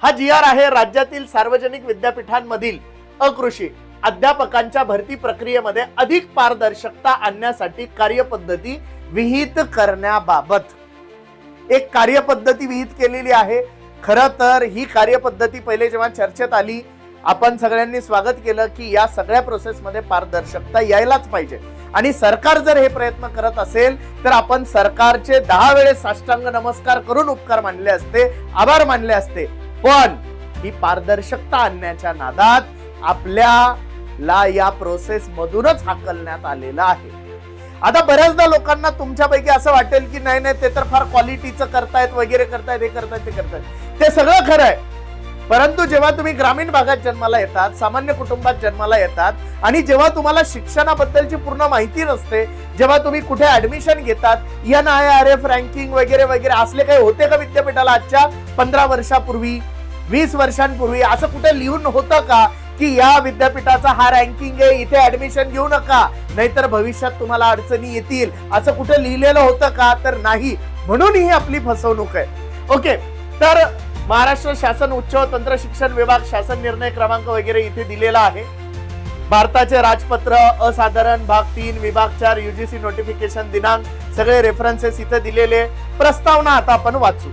हा जी.आर. आहे राज्यातील सार्वजनिक विद्यापीठांमधील अकृषी अध्यापकांच्या भरती प्रक्रियेमध्ये अधिक पारदर्शकता आणण्यासाठी कार्यपद्धती विहित करण्याबाबत एक कार्यपद्धती विहित केलेली आहे। खरं तर ही कार्यपद्धती पहिले जेव्हा चर्चेत आली आपण सगळ्यांनी स्वागत केलं की या सगळ्या प्रोसेस मध्ये पारदर्शकता यायलाच पाहिजे आणि सरकार जर हे प्रयत्न करत असेल तर आपण सरकारचे 10 वेळेस साष्टांग नमस्कार करून उपकार मानले असते, आभार मानले असते। पण ही पारदर्शकता आणण्याच्या नादात आपल्याला या प्रोसेस मधूनच हाकलण्यात आलेला आहे। आता बऱ्याचदा लोकांना तुमच्यापैकी असं वाटेल की नाही नाही ते तर फार क्वालिटीचं करतायत वगैरे करतायत, हे करतायत ते करतायत, ते सगळं खरं आहे। परंतु जेव्हा तुम्ही ग्रामीण भागात जन्माला येतात, सामान्य कुटुंबात जन्माला येतात आणि जेव्हा तुम्हाला शिक्षणाबद्दलची पूर्ण माहिती नसते, जेव्हा तुम्ही कुठे ऍडमिशन घेतात, NIRF रँकिंग वगैरे वगैरे असले काही होते का विद्यापीठाला आजच्या 15 वर्षापूर्वी 20 वर्षांपूर्वी असं कुठे लिहून होतं का की या विद्यापीठाचा हा रँकिंग आहे, इथे ऍडमिशन घेऊ नका नाहीतर भविष्यात तुम्हाला अडचणी येतील, असं कुठे लिहिलेलं होतं का? तर नाही। म्हणून ही आपली फसवणूक आहे। ओके, तर महाराष्ट्र शासन उच्च व तंत्र शिक्षण विभाग शासन निर्णय क्रमांक वगैरे इथे दिलेला आहे। भारताचे राजपत्र असाधारण भाग 3 विभाग 4 UGC नोटिफिकेशन दिनांक सगळे रेफरन्सेस इथे दिलेले। प्रस्तावना आता आपण वाचू।